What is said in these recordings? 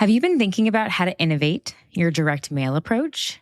Have you been thinking about how to innovate your direct mail approach?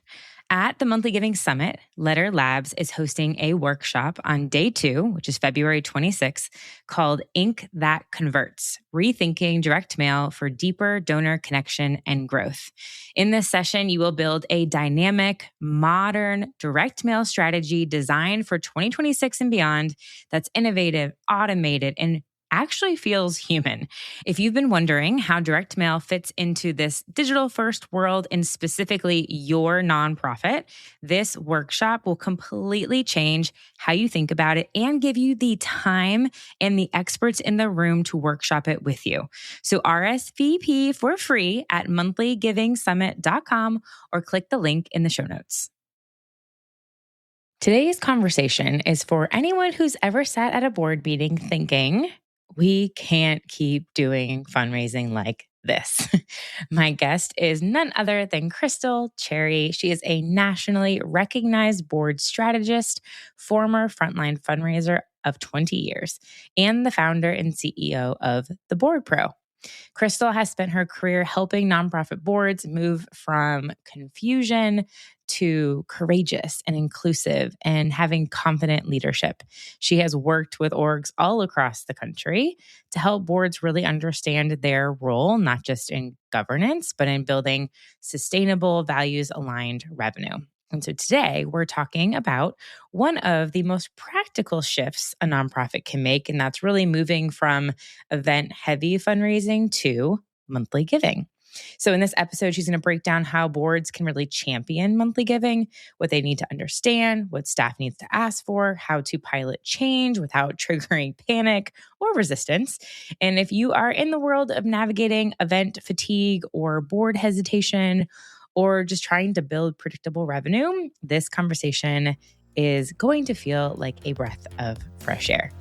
At the Monthly Giving Summit, Letter Labs is hosting a workshop on day 2, which is February 26th, called Ink That Converts, Rethinking Direct Mail for Deeper Donor Connection and Growth. In this session, you will build a dynamic, modern direct mail strategy designed for 2026 and beyond that's innovative, automated, and actually feels human. If you've been wondering how direct mail fits into this digital first world and specifically your nonprofit, this workshop will completely change how you think about it and give you the time and the experts in the room to workshop it with you. So RSVP for free at monthlyGivingSummit.com or click the link in the show notes. Today's conversation is for anyone who's ever sat at a board meeting thinking, we can't keep doing fundraising like this. My guest is none other than Christal Cherry. She is a nationally recognized board strategist, former frontline fundraiser of 20 years, and the founder and CEO of the Board Pro. Christal has spent her career helping nonprofit boards move from confusion to courageous and inclusive and having confident leadership. She has worked with orgs all across the country to help boards really understand their role, not just in governance, but in building sustainable, values-aligned revenue. And so today we're talking about one of the most practical shifts a nonprofit can make, and that's really moving from event-heavy fundraising to monthly giving. So in this episode, she's going to break down how boards can really champion monthly giving, what they need to understand, what staff needs to ask for, how to pilot change without triggering panic or resistance. And if you are in the world of navigating event fatigue or board hesitation, or just trying to build predictable revenue, this conversation is going to feel like a breath of fresh air.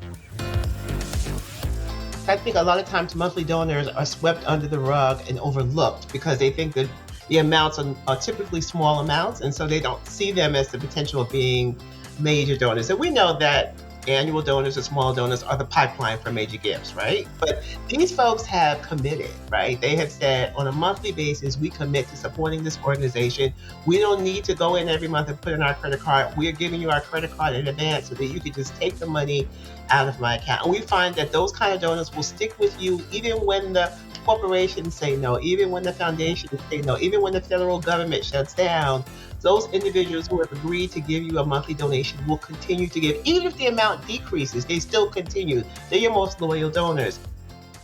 I think a lot of times monthly donors are swept under the rug and overlooked because they think that the amounts are typically small amounts, and so they don't see them as the potential of being major donors. And we know that annual donors or small donors are the pipeline for major gifts, right? But these folks have committed, right? They have said on a monthly basis, we commit to supporting this organization. We don't need to go in every month and put in our credit card. We're giving you our credit card in advance so that you can just take the money out of my account. And we find that those kind of donors will stick with you even when the corporations say no, even when the foundations say no, even when the federal government shuts down. Those individuals who have agreed to give you a monthly donation will continue to give. Even if the amount decreases, they still continue. They're your most loyal donors.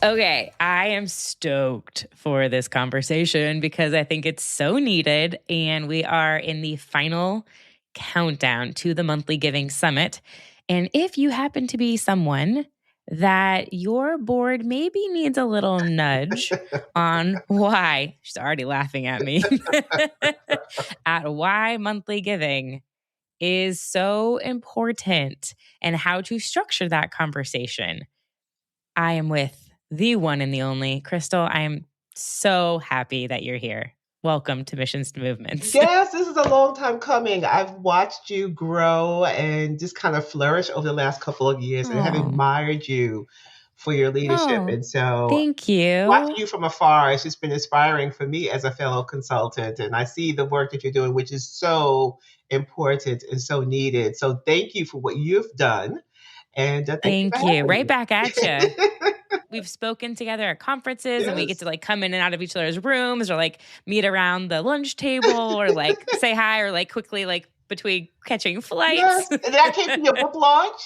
Okay, I am stoked for this conversation because I think it's so needed. And we are in the final countdown to the Monthly Giving Summit. And if you happen to be someone that your board maybe needs a little nudge on why, she's already laughing at me, at why monthly giving is so important and how to structure that conversation, I am with the one and the only Christal. I am so happy that you're here. Welcome to Missions to Movements. Yes, this is a long time coming. I've watched you grow and just kind of flourish over the last couple of years and have admired you for your leadership. And so thank you. Watching you from afar has just been inspiring for me as a fellow consultant. And I see the work that you're doing, which is so important and so needed. So thank you for what you've done. And thank you. Right back at you. We've spoken together at conferences and we get to like come in and out of each other's rooms or like meet around the lunch table or like say hi or like quickly like between catching flights. Yes. And then I came to your book launch.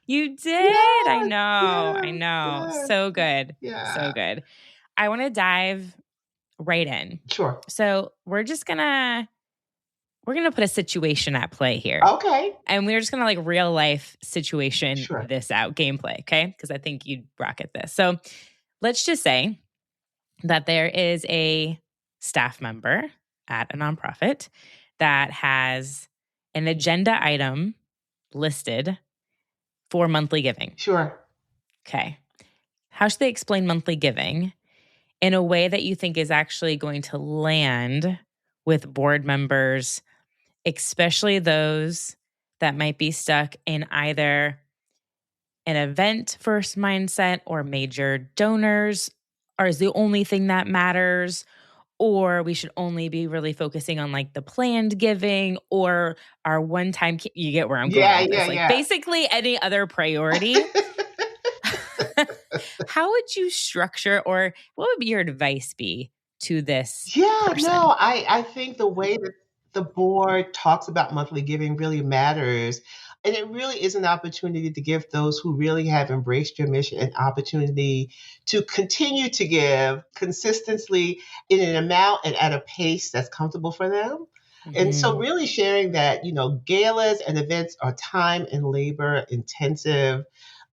You did? Yes, I know. Yes. So good. Yeah. So good. I want to dive right in. Sure. So we're going to put a situation at play here. Okay. And we're just going to like real life situation this out, gameplay, okay? Because I think you'd rock at this. So let's just say that there is a staff member at a nonprofit that has an agenda item listed for monthly giving. Sure. Okay. How should they explain monthly giving in a way that you think is actually going to land with board members, especially those that might be stuck in either an event first mindset or major donors is the only thing that matters, or we should only be really focusing on like the planned giving or our one time. You get where I'm going Yeah, with yeah, this. Like yeah. basically any other priority. How would you structure, or what would your advice be to this Yeah, person? no, I think the way that the board talks about monthly giving really matters. And it really is an opportunity to give those who really have embraced your mission an opportunity to continue to give consistently in an amount and at a pace that's comfortable for them. And so, Hmm. really sharing that, galas and events are time and labor intensive.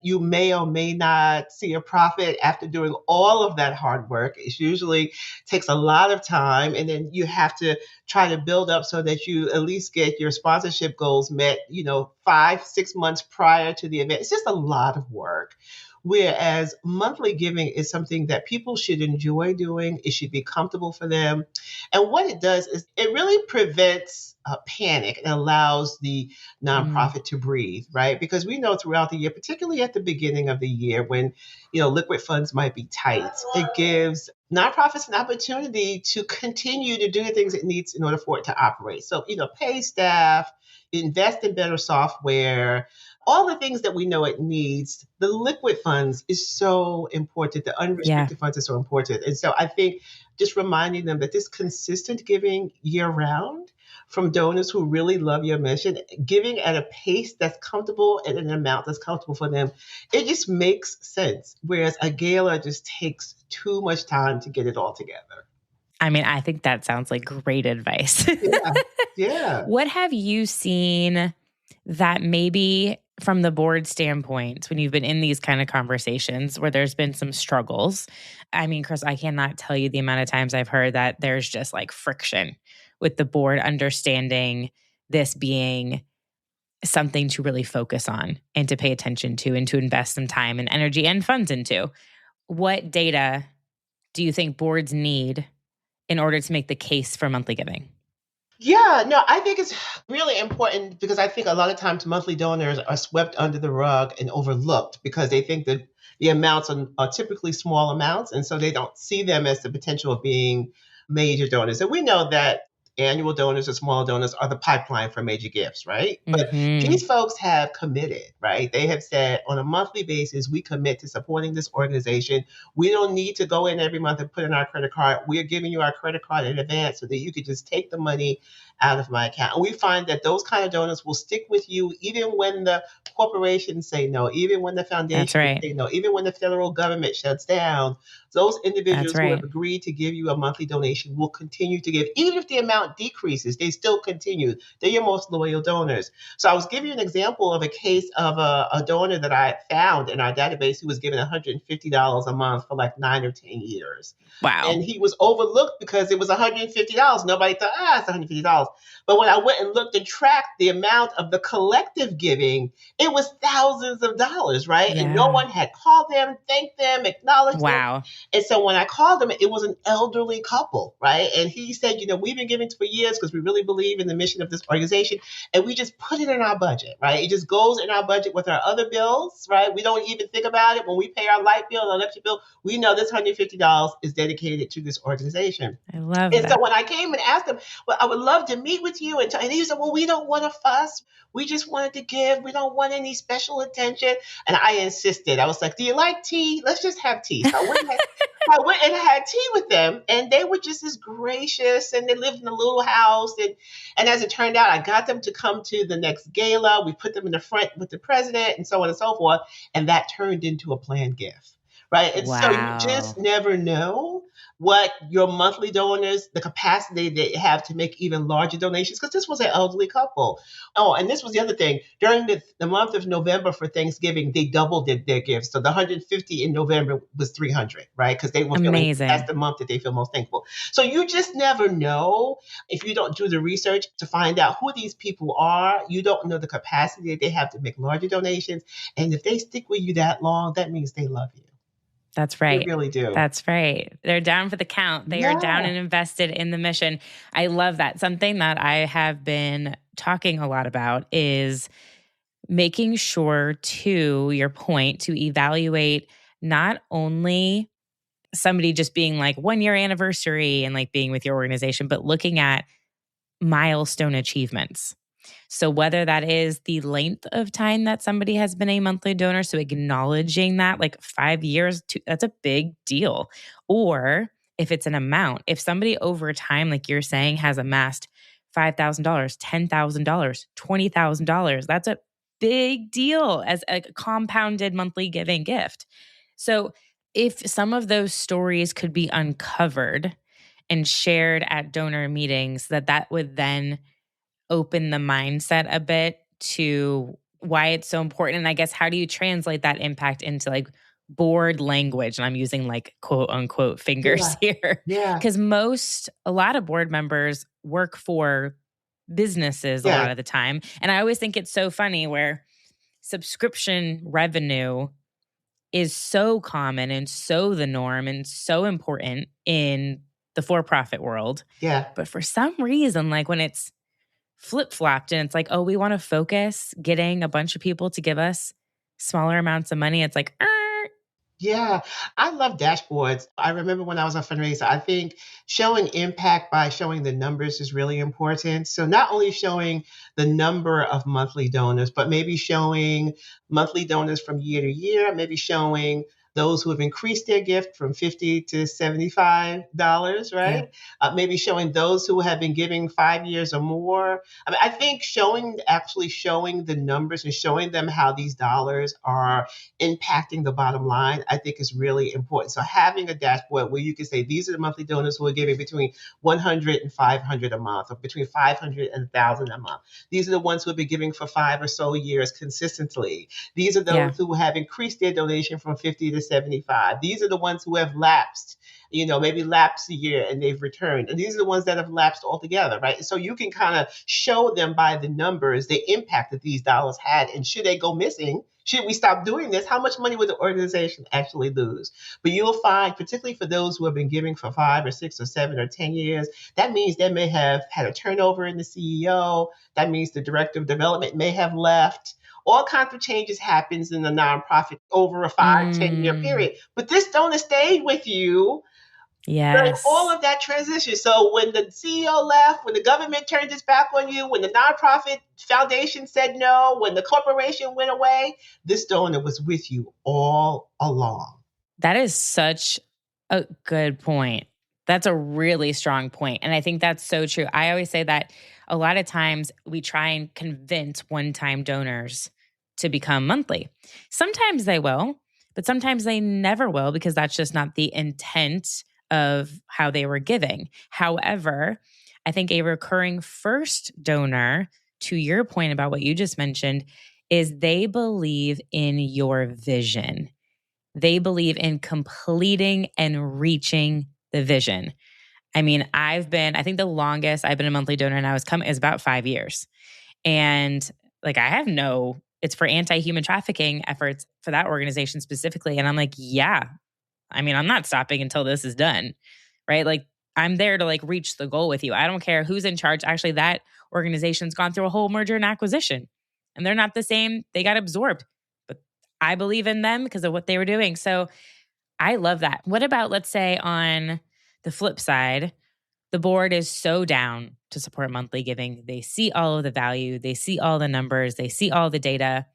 You may or may not see a profit after doing all of that hard work. It usually takes a lot of time, and then you have to try to build up so that you at least get your sponsorship goals met, 5, 6 months prior to the event. It's just a lot of work. Whereas monthly giving is something that people should enjoy doing, it should be comfortable for them. And what it does is it really prevents panic and allows the Mm, nonprofit to breathe, right? Because we know throughout the year, particularly at the beginning of the year when, liquid funds might be tight, it gives nonprofits an opportunity to continue to do the things it needs in order for it to operate. So, pay staff, invest in better software, all the things that we know it needs. The liquid funds is so important. The yeah. unrestricted funds are so important. And so I think just reminding them that this consistent giving year round from donors who really love your mission, giving at a pace that's comfortable and an amount that's comfortable for them, it just makes sense. Whereas a gala just takes too much time to get it all together. I mean, I think that sounds like great advice. Yeah. Yeah. What have you seen that maybe from the board standpoint, when you've been in these kind of conversations where there's been some struggles? I mean, Chris, I cannot tell you the amount of times I've heard that there's just like friction with the board understanding this being something to really focus on and to pay attention to and to invest some time and energy and funds into. What data do you think boards need in order to make the case for monthly giving? Yeah, no, I think it's really important because I think a lot of times monthly donors are swept under the rug and overlooked because they think that the amounts are typically small amounts. And so they don't see them as the potential of being major donors. And we know that annual donors or small donors are the pipeline for major gifts, right? But Hmm. these folks have committed, right? They have said on a monthly basis, we commit to supporting this organization. We don't need to go in every month and put in our credit card. We're giving you our credit card in advance so that you could just take the money out of my account. And we find that those kind of donors will stick with you even when the corporations say no, even when the That's foundations right. say no, even when the federal government shuts down. Those That's individuals who have right. agreed to give you a monthly donation will continue to give. Even if the amount decreases, they still continue. They're your most loyal donors. So I was giving you an example of a case of a donor that I found in our database who was given $150 a month for like 9 or 10 years. Wow. And he was overlooked because it was $150. Nobody thought, it's $150. But when I went and looked and tracked the amount of the collective giving, it was thousands of dollars, right? And no Yeah. one had called them, thanked them, acknowledged them. Wow. And so when I called him, it was an elderly couple, right? And he said, we've been giving for years because we really believe in the mission of this organization. And we just put it in our budget, right? It just goes in our budget with our other bills, right? We don't even think about it when we pay our light bill, our electric bill. We know this $150 is dedicated to this organization. I love And so that. when I came and asked him, well, I would love to meet with you. And he said, well, we don't want to fuss. We just wanted to give. We don't want any special attention. And I insisted. I was like, do you like tea? Let's just have tea. So I went and had tea with them. And they were just as gracious. And they lived in a little house. And as it turned out, I got them to come to the next gala. We put them in the front with the president and so on and so forth. And that turned into a planned gift. Right. And so you just Wow. never know what your monthly donors, the capacity they have to make even larger donations, because this was an elderly couple. Oh, and this was the other thing. During the month of November for Thanksgiving, they doubled their gifts. So the 150 in November was 300, right? Because they were feeling that's Amazing. the month that they feel most thankful. So you just never know if you don't do the research to find out who these people are. You don't know the capacity that they have to make larger donations. And if they stick with you that long, that means they love you. That's They right. really do. That's right. They're down for the count. They are down Yeah. and invested in the mission. I love that. Something that I have been talking a lot about is making sure, to your point, to evaluate not only somebody just being like 1 year anniversary and like being with your organization, but looking at milestone achievements. So whether that is the length of time that somebody has been a monthly donor, so acknowledging that like 5 years, that's a big deal. Or if it's an amount, if somebody over time, like you're saying, has amassed $5,000, $10,000, $20,000, that's a big deal as a compounded monthly giving gift. So if some of those stories could be uncovered and shared at donor meetings, that would then open the mindset a bit to why it's so important. And I guess, how do you translate that impact into like board language? And I'm using like quote unquote fingers Yeah. here. Yeah. Because a lot of board members work for businesses a Yeah. lot of the time. And I always think it's so funny where subscription revenue is so common and so the norm and so important in the for profit world. Yeah. But for some reason, like when it's flip flopped and it's like, oh, we want to focus getting a bunch of people to give us smaller amounts of money, it's like, Yeah, I love dashboards. I remember when I was a fundraiser, I think showing impact by showing the numbers is really important. So not only showing the number of monthly donors, but maybe showing monthly donors from year to year, maybe showing those who have increased their gift from $50 to $75, yeah, right? Maybe showing those who have been giving 5 years or more. I mean, I think actually showing the numbers and showing them how these dollars are impacting the bottom line, I think is really important. So having a dashboard where you can say, these are the monthly donors who are giving between 100 and 500 a month, or between 500 and 1,000 a month. These are the ones who have been giving for 5 or so years consistently. These are yeah, those who have increased their donation from 50 to 75. These are the ones who have lapsed, maybe lapsed a year and they've returned. And these are the ones that have lapsed altogether, right? So you can kind of show them by the numbers the impact that these dollars had. And should they go missing, should we stop doing this, how much money would the organization actually lose? But you'll find, particularly for those who have been giving for 5 or 6 or 7 or 10 years, that means they may have had a turnover in the CEO. That means the director of development may have left. All kinds of changes happens in the nonprofit over a 5, 10 year mm, period. But this donor stayed with you during all yes. of that transition. So when the CEO left, when the government turned its back on you, when the nonprofit foundation said no, when the corporation went away, this donor was with you all along. That is such a good point. That's a really strong point. And I think that's so true. I always say that a lot of times we try and convince one time donors to become monthly. Sometimes they will, but sometimes they never will because that's just not the intent of how they were giving. However, I think a recurring first donor, to your point about what you just mentioned, is they believe in your vision. They believe in completing and reaching the vision. I mean, I think the longest I've been a monthly donor and I was coming is about 5 years. And like, it's for anti-human trafficking efforts for that organization specifically. And I'm like, yeah, I mean, I'm not stopping until this is done, right? Like, I'm there to like reach the goal with you. I don't care who's in charge. Actually, that organization's gone through a whole merger and acquisition and they're not the same. They got absorbed, but I believe in them because of what they were doing. So I love that. What about, let's say, on the flip side, the board is so down to support monthly giving. They see all of the value, they see all the numbers, they see all the data.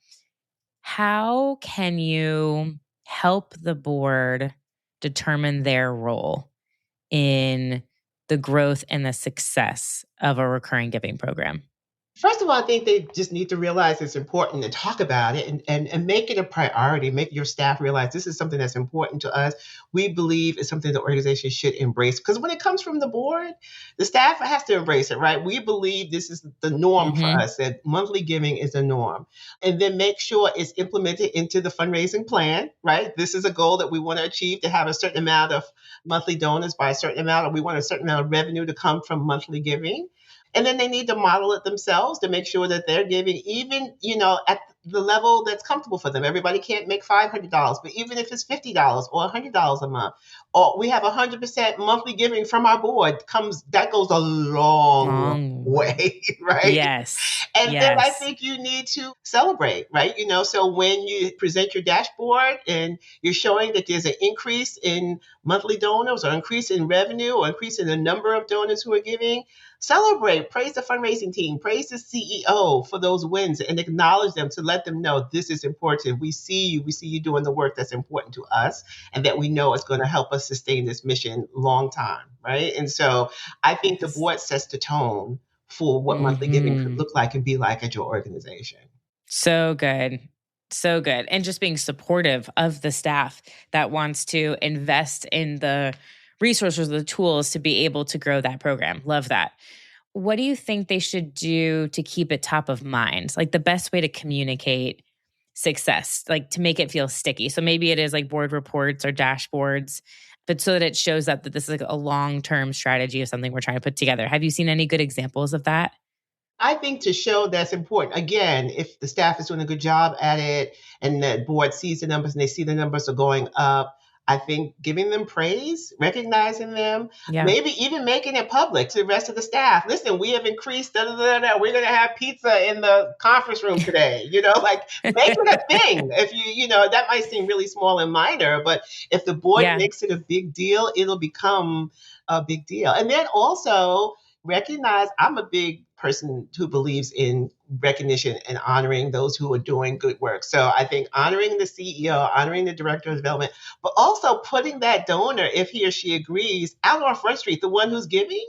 How can you help the board determine their role in the growth and the success of a recurring giving program? First of all, I think they just need to realize it's important to talk about it and make it a priority. Make your staff realize this is something that's important to us. We believe it's something the organization should embrace. Because when it comes from the board, the staff has to embrace it, right? We believe this is the norm for Mm-hmm. us, that monthly giving is the norm. And then make sure it's implemented into the fundraising plan, right? This is a goal that we want to achieve, to have a certain amount of monthly donors by a certain amount, or we want a certain amount of revenue to come from monthly giving. And then they need to model it themselves to make sure that they're giving, even, the level that's comfortable for them. Everybody can't make $500, but even if it's $50 or $100 a month, or we have 100% monthly giving from our board, that goes a long Long way. way, right? Yes. And then I Yes. think you need to celebrate, right? So when you present your dashboard and you're showing that there's an increase in monthly donors or increase in revenue or increase in the number of donors who are giving, celebrate, praise the fundraising team, praise the CEO for those wins and acknowledge them to let them know this is important. We see you doing the work that's important to us and that we know is going to help us sustain this mission long time, right? And so I think the Yes. board sets the tone for what monthly giving could Hmm. look like and be like at your organization. So good. So good. And just being supportive of the staff that wants to invest in the resources, the tools to be able to grow that program. Love that. What do you think they should do to keep it top of mind? Like the best way to communicate success, like to make it feel sticky. So maybe it is like board reports or dashboards, but so that it shows up that this is like a long-term strategy of something we're trying to put together. Have you seen any good examples of that? I think to show that's important. Again, if the staff is doing a good job at it and the board sees the numbers and they see the numbers are going up, I think giving them praise, recognizing them, Yeah. maybe even making it public to the rest of the staff. Listen, we have increased, da, da, da, da. We're going to have pizza in the conference room today. Like make it a thing. If that might seem really small and minor, but if the board Yeah. makes it a big deal, it'll become a big deal. And then also, recognize I'm a big person who believes in recognition and honoring those who are doing good work. So I think honoring the CEO, honoring the director of development, but also putting that donor, if he or she agrees, out on Front Street, the one who's giving.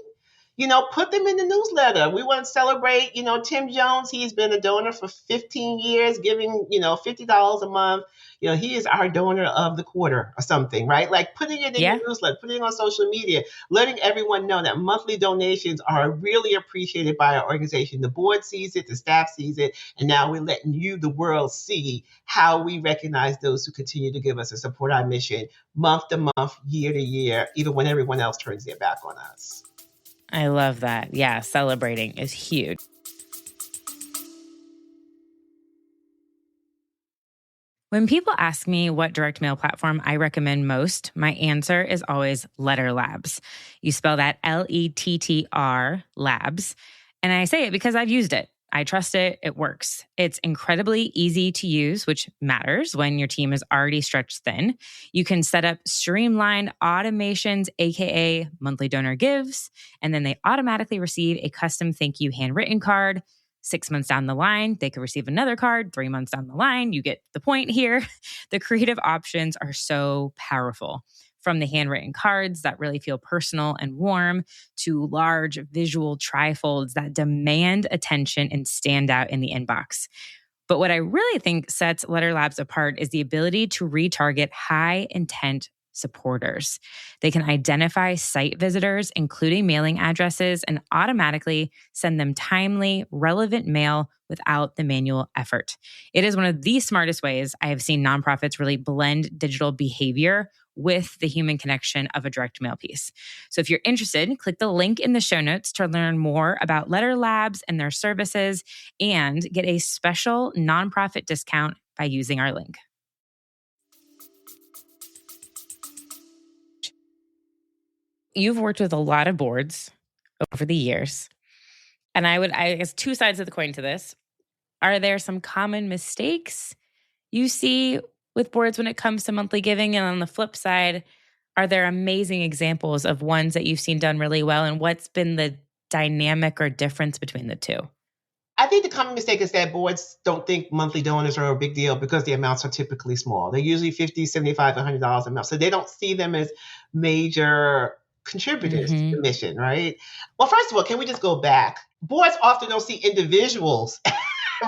Put them in the newsletter. We want to celebrate, Tim Jones. He's been a donor for 15 years, giving, $50 a month. He is our donor of the quarter or something, right? Like putting it in Yeah. your newsletter, putting it on social media, letting everyone know that monthly donations are really appreciated by our organization. The board sees it, the staff sees it, and now we're letting you, the world, see how we recognize those who continue to give us and support our mission month to month, year to year, even when everyone else turns their back on us. I love that. Yeah, celebrating is huge. When people ask me what direct mail platform I recommend most, my answer is always Letter Labs. You spell that Lettr Labs. And I say it because I've used it. I trust it. It works. It's incredibly easy to use, which matters when your team is already stretched thin. You can set up streamlined automations, AKA monthly donor gives, and then they automatically receive a custom thank you handwritten card. 6 months down the line, they could receive another card. 3 months down the line, you get the point here. The creative options are so powerful. From the handwritten cards that really feel personal and warm to large visual trifolds that demand attention and stand out in the inbox. But what I really think sets Letter Labs apart is the ability to retarget high intent supporters. They can identify site visitors, including mailing addresses, and automatically send them timely, relevant mail without the manual effort. It is one of the smartest ways I have seen nonprofits really blend digital behavior with the human connection of a direct mail piece. So if you're interested, click the link in the show notes to learn more about Letter Labs and their services and get a special nonprofit discount by using our link. You've worked with a lot of boards over the years. And I guess two sides of the coin to this. Are there some common mistakes you see with boards when it comes to monthly giving? And on the flip side, are there amazing examples of ones that you've seen done really well? And what's been the dynamic or difference between the two? I think the common mistake is that boards don't think monthly donors are a big deal because the amounts are typically small. They're usually $50, $75, $100 a month. So they don't see them as major contributors to the mission, right? Well, first of all, can we just go back? Boards often don't see individuals,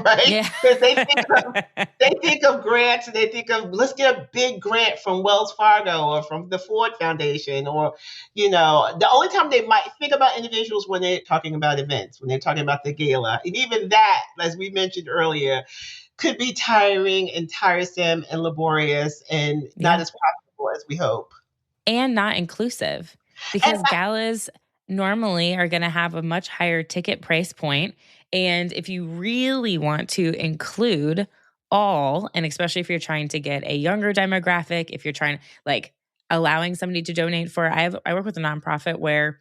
right? Yeah. Because they think of grants and they think of, let's get a big grant from Wells Fargo or from the Ford Foundation, or the only time they might think about individuals when they're talking about events, when they're talking about the gala. And even that, as we mentioned earlier, could be tiring and tiresome and laborious and not as profitable as we hope. And not inclusive, because galas normally are going to have a much higher ticket price point. And if you really want to include all, and especially if you're trying to get a younger demographic, if you're trying like allowing somebody to donate for, I work with a nonprofit where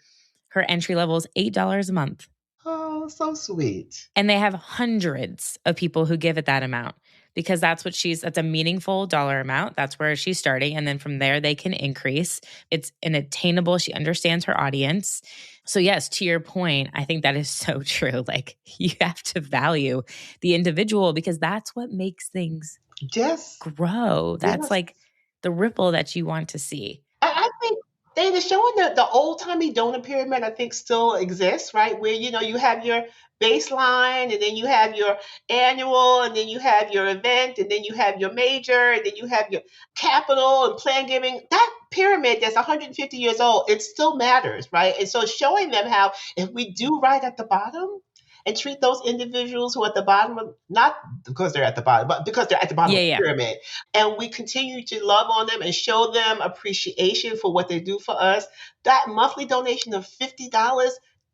her entry level is $8 a month. Oh, so sweet. And they have hundreds of people who give at that amount because that's a meaningful dollar amount. That's where she's starting. And then from there, they can increase. It's an attainable, she understands her audience. So yes, to your point, I think that is so true. Like you have to value the individual because that's what makes things Yes. grow. That's Yes. like the ripple that you want to see. I think they're showing that the old timey donor pyramid, I think, still exists, right? Where you have your baseline, and then you have your annual, and then you have your event, and then you have your major, and then you have your capital and plan giving. That pyramid that's 150 years old, it still matters, right? And so showing them how if we do right at the bottom and treat those individuals who are at the bottom of, not because they're at the bottom, but because they're at the bottom of the pyramid, and we continue to love on them and show them appreciation for what they do for us, that monthly donation of $50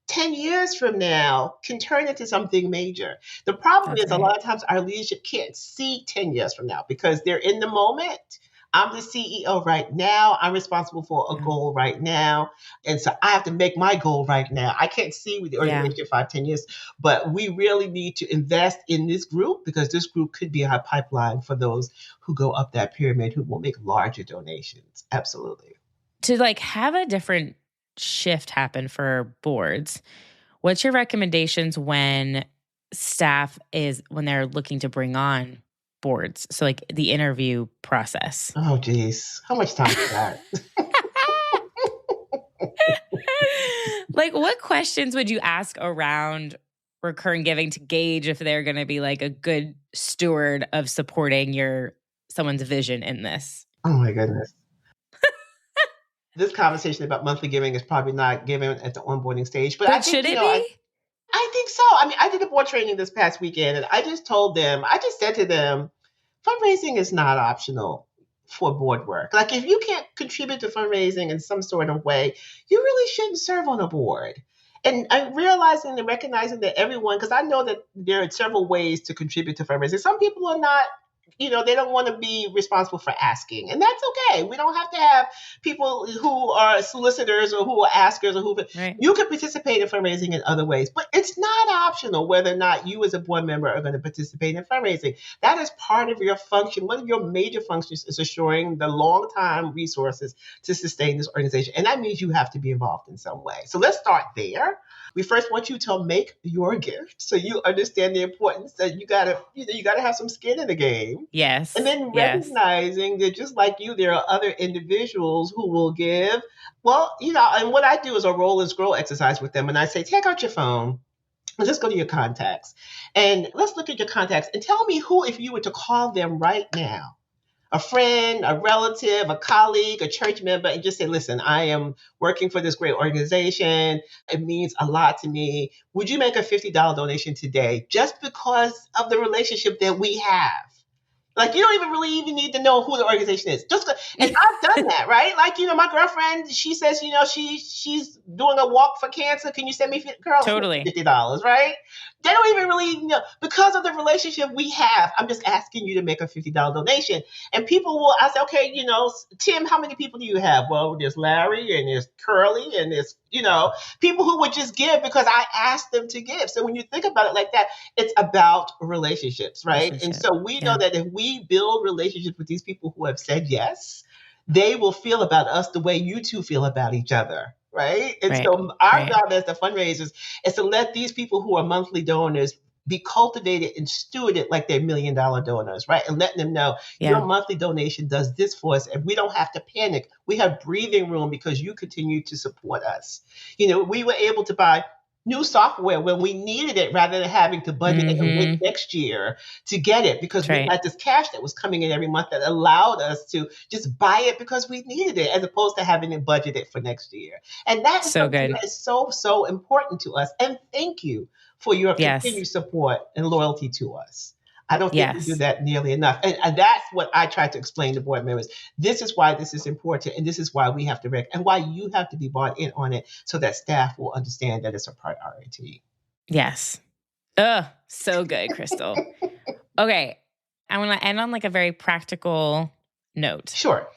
10 years from now can turn into something major. The problem is a lot of times our leadership can't see 10 years from now because they're in the moment. I'm the CEO right now. I'm responsible for a goal right now. And so I have to make my goal right now. I can't see with the organization 5, 10 years, but we really need to invest in this group because this group could be our pipeline for those who go up that pyramid who will make larger donations. Absolutely. To like have a different shift happen for boards, what's your recommendations when they're looking to bring on boards? So like the interview process. Oh, geez. How much time is that? Like what questions would you ask around recurring giving to gauge if they're going to be like a good steward of supporting someone's vision in this? Oh my goodness. This conversation about monthly giving is probably not given at the onboarding stage, but I think, should it be? I think so. I mean, I did a board training this past weekend, and I just said to them, fundraising is not optional for board work. Like, if you can't contribute to fundraising in some sort of way, you really shouldn't serve on a board. And I'm realizing and recognizing that everyone, because I know that there are several ways to contribute to fundraising. Some people are not, they don't want to be responsible for asking. And that's okay. We don't have to have people who are solicitors or who are askers or you can participate in fundraising in other ways. But it's not optional whether or not you as a board member are going to participate in fundraising. That is part of your function. One of your major functions is assuring the long-time resources to sustain this organization. And that means you have to be involved in some way. So let's start there. We first want you to make your gift so you understand the importance that you gotta have some skin in the game. Yes. And then recognizing that just like you, there are other individuals who will give. Well, and what I do is a roll and scroll exercise with them. And I say, take out your phone and just go to your contacts. And let's look at your contacts and tell me who, if you were to call them right now, a friend, a relative, a colleague, a church member, and just say, listen, I am working for this great organization. It means a lot to me. Would you make a $50 donation today just because of the relationship that we have? Like, you don't even really need to know who the organization is. And I've done that, right? Like, my girlfriend, she says, she's doing a walk for cancer. Can you send me $50, right? They don't even really know. Because of the relationship we have, I'm just asking you to make a $50 donation. And I say, okay, Tim, how many people do you have? Well, there's Larry and there's Curly and there's, people who would just give because I asked them to give. So when you think about it like that, it's about relationships, right? And so we know that if we build relationships with these people who have said yes, they will feel about us the way you two feel about each other, right? And so our job as the fundraisers is to let these people who are monthly donors be cultivated and stewarded like they're $1 million donors, right? And letting them know your monthly donation does this for us, and we don't have to panic. We have breathing room because you continue to support us. We were able to buy new software when we needed it rather than having to budget it and wait next year to get it because we had this cash that was coming in every month that allowed us to just buy it because we needed it as opposed to having it budgeted for next year. And that is something that is so, so important to us. And thank you for your continued support and loyalty to us. I don't think we do that nearly enough. And that's what I try to explain to board members. This is why this is important. And this is why we have to and why you have to be bought in on it so that staff will understand that it's a priority. Yes. So good, Christal. Okay. I want to end on like a very practical note. Sure.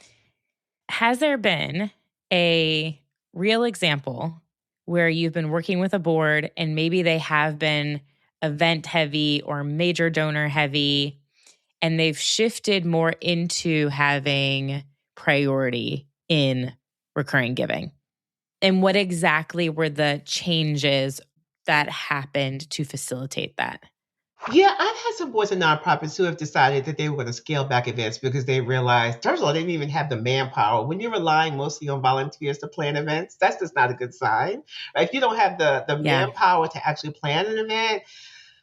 Has there been a real example where you've been working with a board and maybe they have been event heavy or major donor heavy, and they've shifted more into having priority in recurring giving? And what exactly were the changes that happened to facilitate that? Yeah, I've had some boards and nonprofits who have decided that they were going to scale back events because they realized, first of all, they didn't even have the manpower. When you're relying mostly on volunteers to plan events, that's just not a good sign. Right? If you don't have the Yeah. manpower to actually plan an event,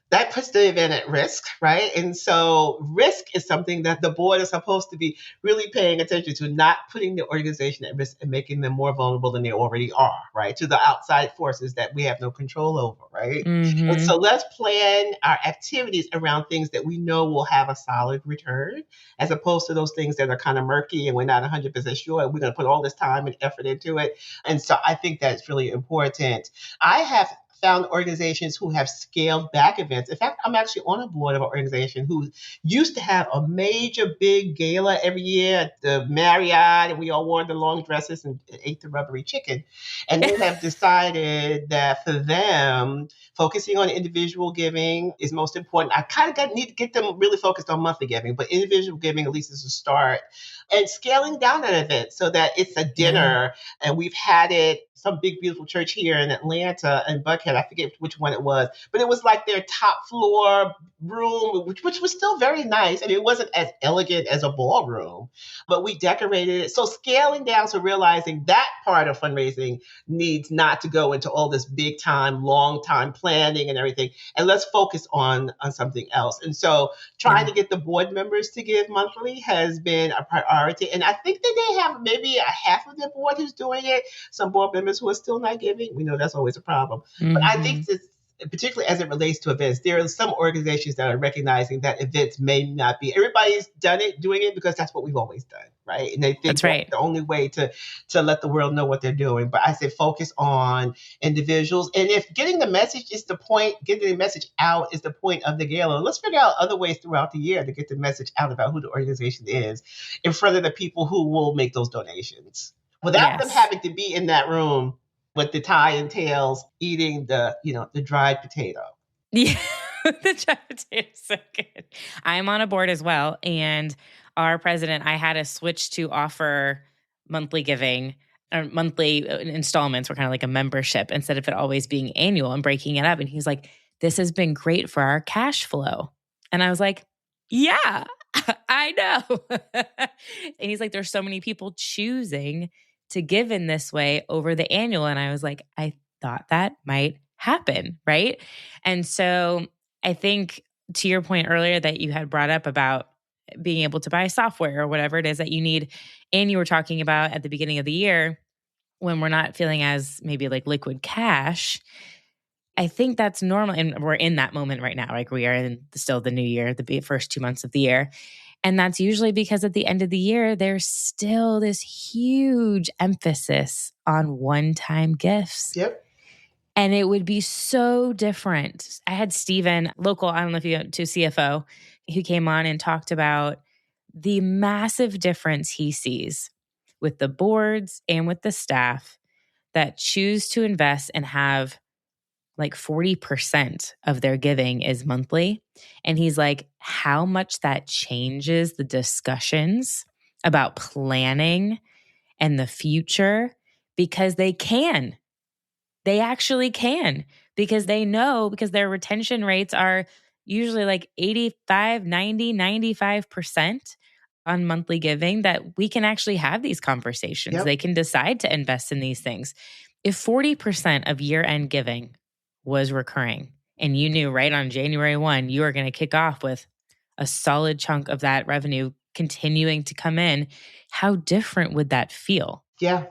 that puts the event at risk, right? And so risk is something that the board is supposed to be really paying attention to, not putting the organization at risk and making them more vulnerable than they already are, right? To the outside forces that we have no control over, right? And Mm-hmm. so let's plan our activities around things that we know will have a solid return, as opposed to those things that are kind of murky and we're not 100% sure. We're going to put all this time and effort into it. And so I think that's really important. I have found organizations who have scaled back events. In fact, I'm actually on a board of an organization who used to have a major big gala every year at the Marriott, and we all wore the long dresses and ate the rubbery chicken. And they have decided that for them, focusing on individual giving is most important. I kind of need to get them really focused on monthly giving, but individual giving at least is a start. And scaling down that event so that it's a Yeah. dinner, and we've had it some big beautiful church here in Atlanta and Buckhead. I forget which one it was, but it was like their top floor room, which was still very nice. And it wasn't as elegant as a ballroom, but we decorated it. So scaling down, so realizing that part of fundraising needs not to go into all this big time, long time planning and everything. And let's focus on something else. And so trying Yeah. to get the board members to give monthly has been a priority. And I think that they have maybe a half of their board who's doing it, some board members who are still not giving. We know that's always a problem. But I Mm-hmm. think this, particularly as it relates to events, there are some organizations that are recognizing that events may not be, everybody's doing it because that's what we've always done, right? And they think That's that's right. the only way to let the world know what they're doing. But I say focus on individuals. And if getting the message is the point, getting the message out is the point of the gala, let's figure out other ways throughout the year to get the message out about who the organization is in front of the people who will make those donations, without them Yes. having to be in that room with the tie and tails eating the dried potato. Yeah. The dry potato is so good. I'm on a board as well. And our president, I had to switch to offer monthly giving or monthly installments were kind of like a membership instead of it always being annual and breaking it up. And he's like, this has been great for our cash flow. And I was like, yeah, I know. And he's like, there's so many people choosing to give in this way over the annual. And I was like, I thought that might happen. Right. And so I think to your point earlier that you had brought up about being able to buy software or whatever it is that you need, and you were talking about at the beginning of the year when we're not feeling as maybe like liquid cash, I think that's normal. And we're in that moment right now. Like we are in still the new year, the first 2 months of the year. And that's usually because at the end of the year, there's still this huge emphasis on one-time gifts. Yep. And it would be so different. I had Steven, local, I don't know if you know, to CFO, who came on and talked about the massive difference he sees with the boards and with the staff that choose to invest and have like 40% of their giving is monthly. And he's like, how much that changes the discussions about planning and the future because they can. They actually can because they know, because their retention rates are usually like 85, 90, 95% on monthly giving, that we can actually have these conversations. Yep. They can decide to invest in these things. If 40% of year-end giving was recurring and you knew right on January 1, you were going to kick off with a solid chunk of that revenue continuing to come in, how different would that feel? Yeah.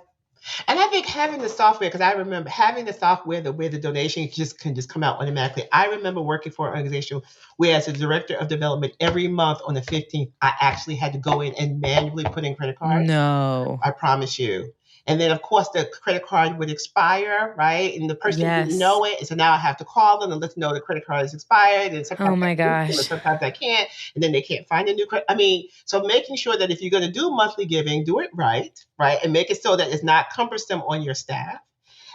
And I think having the software, because I remember having the software where the donation can just come out automatically. I remember working for an organization where, as a director of development, every month on the 15th, I actually had to go in and manually put in credit cards. No. I promise you. And then, of course, the credit card would expire, right? And the person didn't Yes. know it. And so now I have to call them and let them know the credit card is expired. And sometimes Oh I my can use them and gosh. sometimes I can't. And then they can't find a new credit. I mean, so making sure that if you're going to do monthly giving, do it right? And make it so that it's not cumbersome on your staff.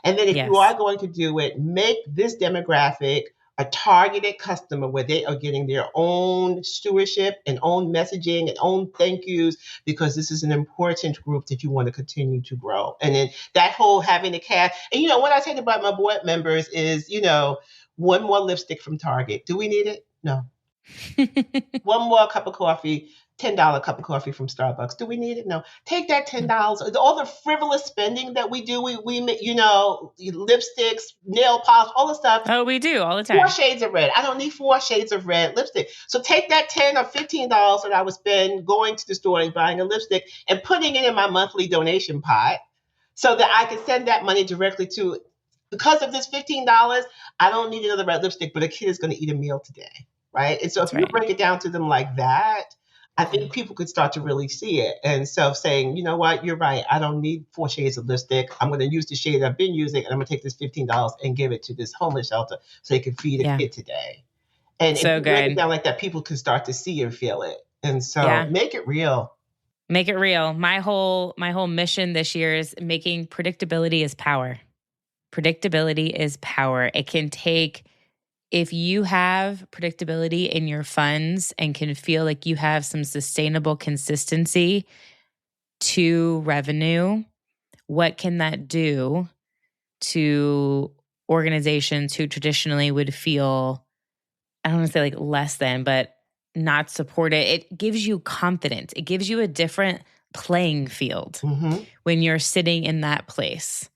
And then if you Yes. are going to do it, make this demographic a targeted customer where they are getting their own stewardship and own messaging and own thank yous, because this is an important group that you want to continue to grow. And then that whole having the cash. And, what I say about my board members is, one more lipstick from Target. Do we need it? No. One more cup of coffee, $10 cup of coffee from Starbucks. Do we need it? No. Take that $10. All the frivolous spending that we do, we lipsticks, nail polish, all the stuff. Oh, we do all the time. 4 shades of red. I don't need 4 shades of red lipstick. So take that $10 or $15 that I would spend going to the store and buying a lipstick and putting it in my monthly donation pot so that I can send that money directly to, because of this $15, I don't need another red lipstick, but a kid is going to eat a meal today. Right. And so if you break it down to them like that, I think people could start to really see it. And so saying, you know what, you're right. I don't need 4 shades of lipstick. I'm going to use the shade I've been using, and I'm going to take this $15 and give it to this homeless shelter so they can feed a kid today. And so if you break it down like that, people can start to see and feel it. And so make it real. Make it real. My whole mission this year is making predictability is power. Predictability is power. It can take, if you have predictability in your funds and can feel like you have some sustainable consistency to revenue, what can that do to organizations who traditionally would feel, I don't want to say like less than, but not supported? It gives you confidence. It gives you a different playing field when you're sitting in that place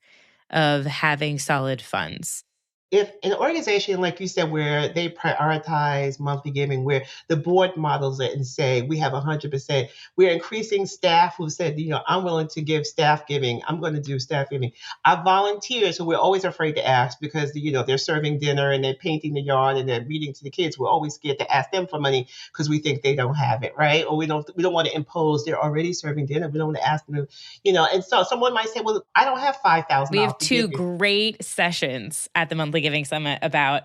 of having solid funds. If an organization, like you said, where they prioritize monthly giving, where the board models it and say, we have 100%, we're increasing staff who said, I'm willing to give staff giving. I'm going to do staff giving. Our volunteers, who we're always afraid to ask because, they're serving dinner and they're painting the yard and they're reading to the kids. We're always scared to ask them for money because we think they don't have it, right? Or we don't want to impose. They're already serving dinner. We don't want to ask them, And so someone might say, well, I don't have $5,000. We have 2 great sessions at the Monthly Giving Summit about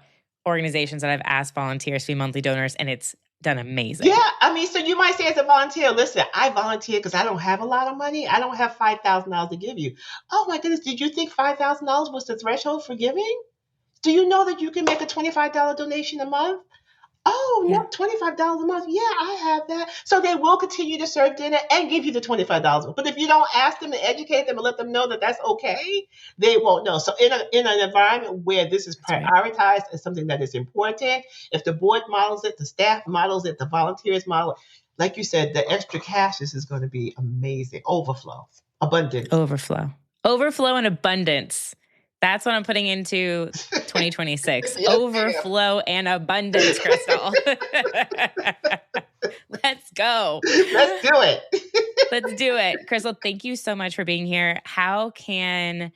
organizations that I've asked volunteers to be monthly donors, and it's done amazing. Yeah, I mean, so you might say as a volunteer, listen, I volunteer because I don't have a lot of money. I don't have $5,000 to give you. Oh my goodness, did you think $5,000 was the threshold for giving? Do you know that you can make a $25 donation a month? Oh, no, $25 a month. Yeah, I have that. So they will continue to serve dinner and give you the $25. But if you don't ask them and educate them and let them know that that's okay, they won't know. So in an environment where this is prioritized as something that is important, if the board models it, the staff models it, the volunteers model it, like you said, the extra cash, this is going to be amazing. Overflow, abundance. Overflow and abundance. That's what I'm putting into 2026. Yes, overflow and abundance, Christal. Let's go. Let's do it. Let's do it. Christal, thank you so much for being here. How can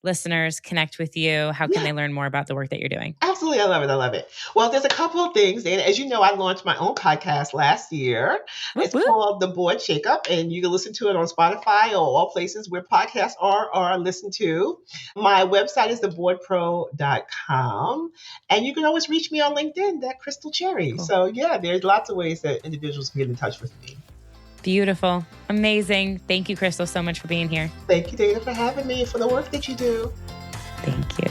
listeners connect with you? How can they learn more about the work that you're doing? Absolutely. I love it. Well, there's a couple of things. And as you know, I launched my own podcast last year. It's called The Board Shakeup, and you can listen to it on Spotify or all places where podcasts are listened to. My website is theboardpro.com. And you can always reach me on LinkedIn, that Christal Cherry. Cool. So yeah, there's lots of ways that individuals can get in touch with me. Beautiful. Amazing. Thank you, Christal, so much for being here. Thank you, Dana, for having me, for the work that you do. Thank you.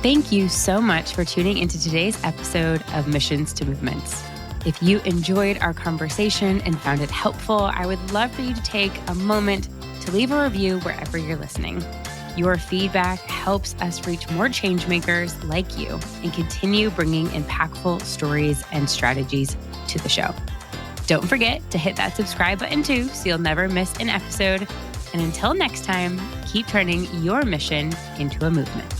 Thank you so much for tuning into today's episode of Missions to Movements. If you enjoyed our conversation and found it helpful, I would love for you to take a moment to leave a review wherever you're listening. Your feedback helps us reach more change makers like you and continue bringing impactful stories and strategies to the show. Don't forget to hit that subscribe button too, so you'll never miss an episode. And until next time, keep turning your mission into a movement.